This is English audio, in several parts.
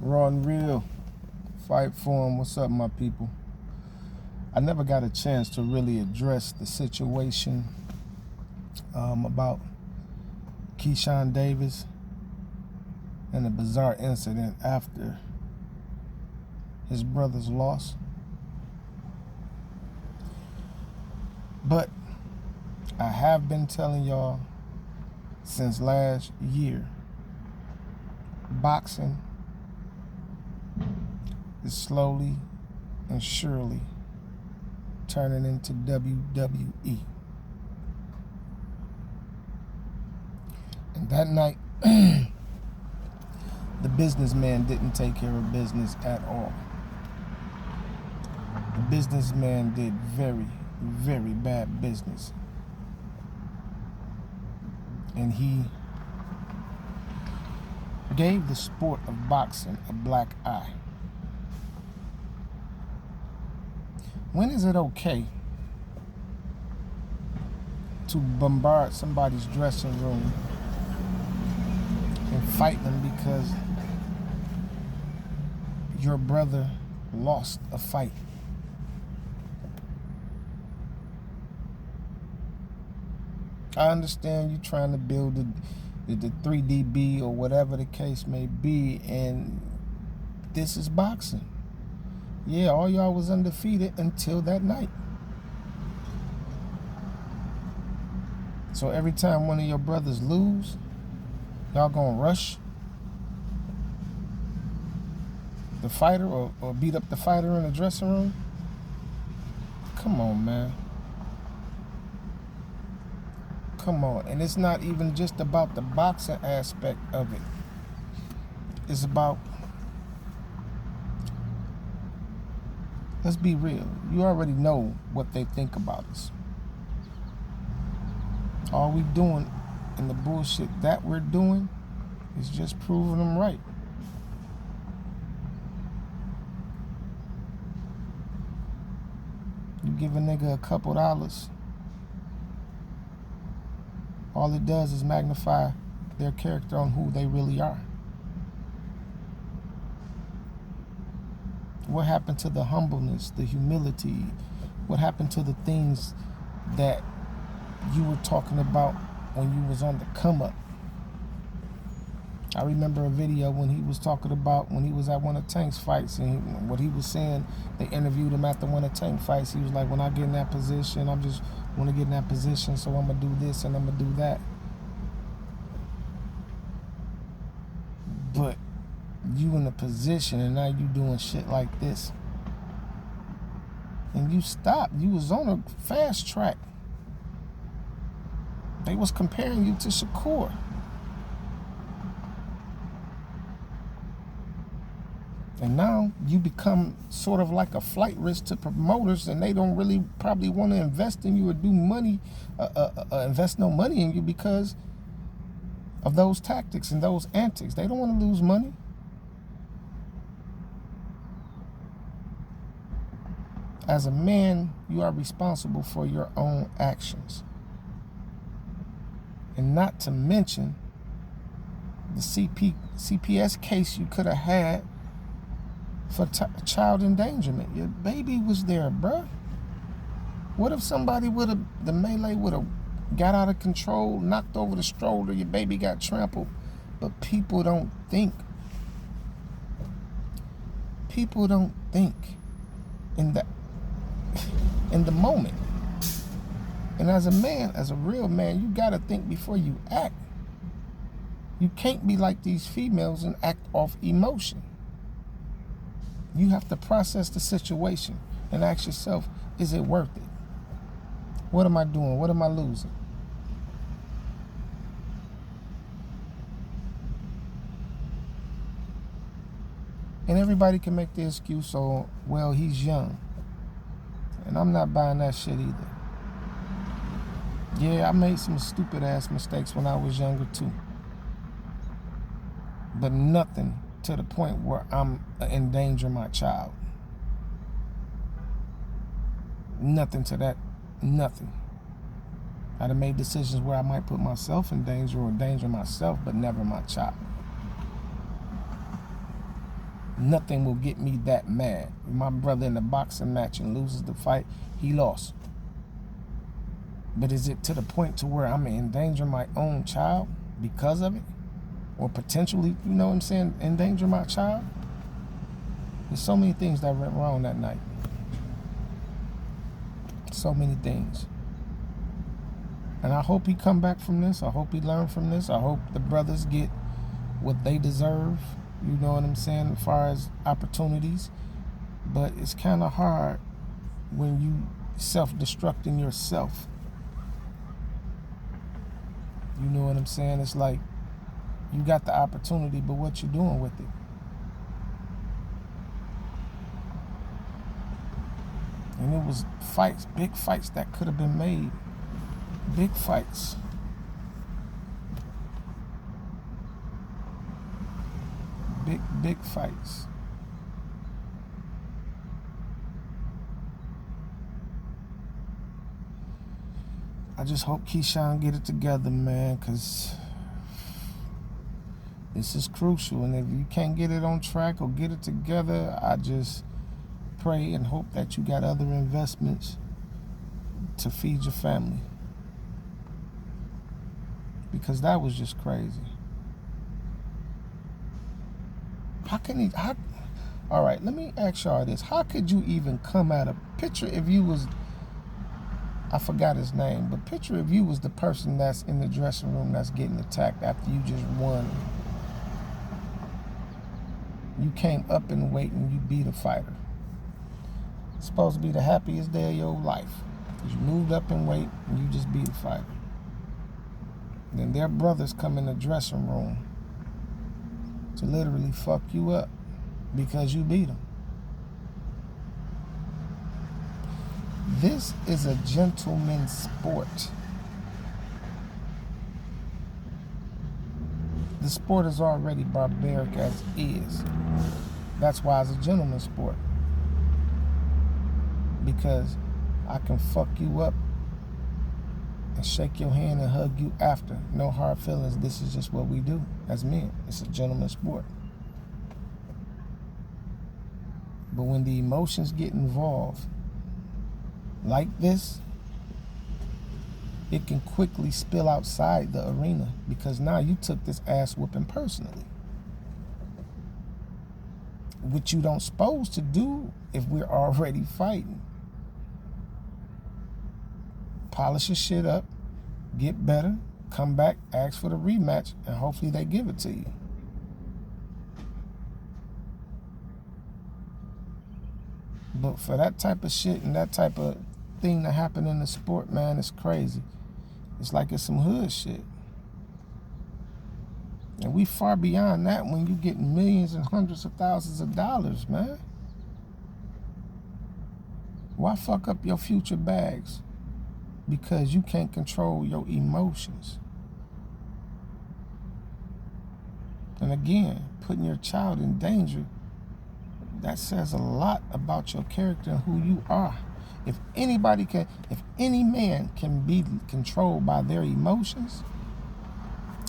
Raw and Real, Fight Forum. What's up, my people? I never got a chance to really address the situation about Keyshawn Davis and the bizarre incident after his brother's loss. But I have been telling y'all since last year, boxing is slowly and surely turning into WWE. And that night, the businessman didn't take care of business at all. The businessman did very, very bad business. And he gave the sport of boxing a black eye. When is it okay to bombard somebody's dressing room and fight them because your brother lost a fight? I understand you trying to build the 3DB or whatever the case may be, and this is boxing. Yeah, all y'all was undefeated until that night. So every time one of your brothers lose, y'all gonna rush the fighter or beat up the fighter in the dressing room? Come on, man. Come on. And it's not even just about the boxing aspect of it. It's about, let's be real. You already know what they think about us. All we doing in the bullshit that we're doing is just proving them right. You give a nigga a couple dollars, all it does is magnify their character on who they really are. What happened to the humbleness, the humility? What happened to the things that you were talking about when you was on the come up? I remember a video when he was talking about when he was at one of Tank's fights, and what he was saying, they interviewed him after one of Tank fights. He was like, when I get in that position, I'm just want to get in that position, so I'm going to do this and I'm going to do that. But you in a position and now you doing shit like this. And you stopped. You was on a fast track. They was comparing you to Shakur. And now you become sort of like a flight risk to promoters, and they don't really probably want to invest in you or do money, invest no money in you because of those tactics and those antics. They don't want to lose money. As a man, you are responsible for your own actions. And not to mention the CPS case you could have had for child endangerment. Your baby was there, bruh. What if somebody the melee would have got out of control, knocked over the stroller, your baby got trampled? But people don't think. People don't think in the moment. And as a man, as a real man, you gotta think before you act. You can't be like these females and act off emotion. You have to process the situation and ask yourself, is it worth it? What am I doing? What am I losing? And everybody can make the excuse, oh, well, he's young. And I'm not buying that shit either. Yeah, I made some stupid ass mistakes when I was younger too. But nothing to the point where I'm endangering my child. Nothing to that, nothing. I'd have made decisions where I might put myself in danger or endanger myself, but never my child. Nothing will get me that mad. If my brother in a boxing match and loses the fight, he lost. But is it to the point to where I'm endangering my own child because of it? Or potentially, you know what I'm saying, endanger my child? There's so many things that went wrong that night. So many things. And I hope he come back from this. I hope he learn from this. I hope the brothers get what they deserve. You know what I'm saying, as far as opportunities. But it's kind of hard when you self-destructing yourself. You know what I'm saying? It's like you got the opportunity, but what you doing with it? And it was fights, big fights that could have been made. Big fights. Big fights. I just hope Keyshawn get it together, man, because this is crucial. And if you can't get it on track or get it together, I just pray and hope that you got other investments to feed your family. Because that was just crazy. All right, let me ask y'all this. How could you even come at a picture if you was, I forgot his name, but picture if you was the person that's in the dressing room that's getting attacked after you just won. You came up in weight and you beat a fighter. It's supposed to be the happiest day of your life. You moved up in weight and you just beat a fighter. Then their brothers come in the dressing room to literally fuck you up because you beat them. This is a gentleman's sport. The sport is already barbaric as is. That's why it's a gentleman's sport. Because I can fuck you up and shake your hand and hug you after. No hard feelings. This is just what we do as men. It's a gentleman's sport. But when the emotions get involved, like this, it can quickly spill outside the arena because now you took this ass whooping personally. Which you don't supposed to do if we're already fighting. Polish your shit up, get better, come back, ask for the rematch, and hopefully they give it to you. But for that type of shit and that type of thing to happen in the sport, man, it's crazy. It's like it's some hood shit. And we far beyond that when you get millions and hundreds of thousands of dollars, man. Why fuck up your future bags? Because you can't control your emotions. And again, putting your child in danger, that says a lot about your character and who you are. If any man can be controlled by their emotions,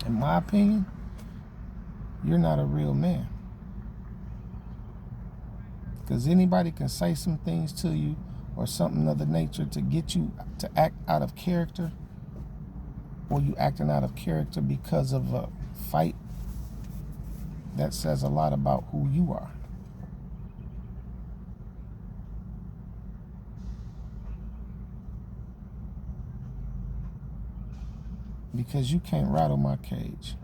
in my opinion, you're not a real man. Because anybody can say some things to you or something of the nature to get you to act out of character, or you acting out of character because of a fight. That says a lot about who you are. Because you can't rattle my cage.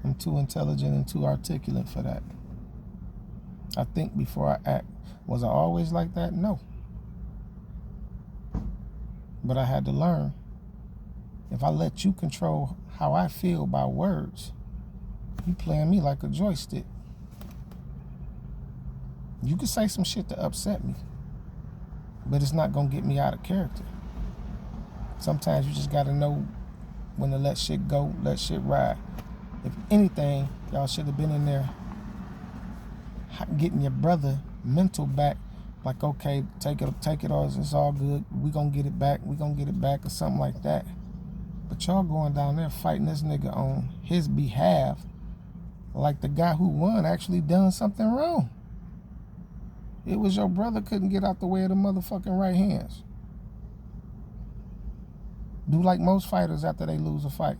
I'm too intelligent and too articulate for that. I think before I act. Was I always like that? No. But I had to learn. If I let you control how I feel by words, you playing me like a joystick. You can say some shit to upset me, but it's not gonna get me out of character. Sometimes you just gotta know when to let shit go, let shit ride. If anything, y'all should have been in there getting your brother mental back, like, okay, take it all, it's all good, we gonna get it back, or something like that. But y'all going down there fighting this nigga on his behalf like the guy who won actually done something wrong. It was your brother couldn't get out the way of the motherfucking right hands. Do like most fighters after they lose a fight.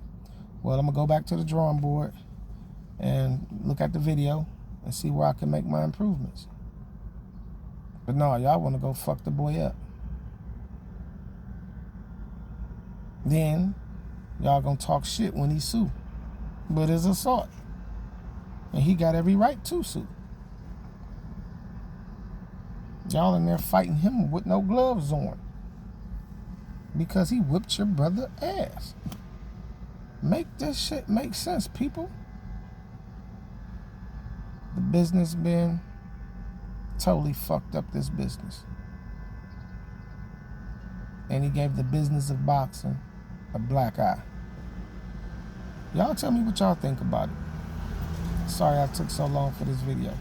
Well, I'm going to go back to the drawing board and look at the video and see where I can make my improvements. But no, y'all want to go fuck the boy up. Then y'all going to talk shit when he sue. But it's assault. And he got every right to sue. Y'all in there fighting him with no gloves on. Because he whipped your brother ass. Make this shit make sense, people. The businessman totally fucked up this business. And he gave the business of boxing a black eye. Y'all tell me what y'all think about it. Sorry I took so long for this video.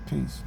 Peace.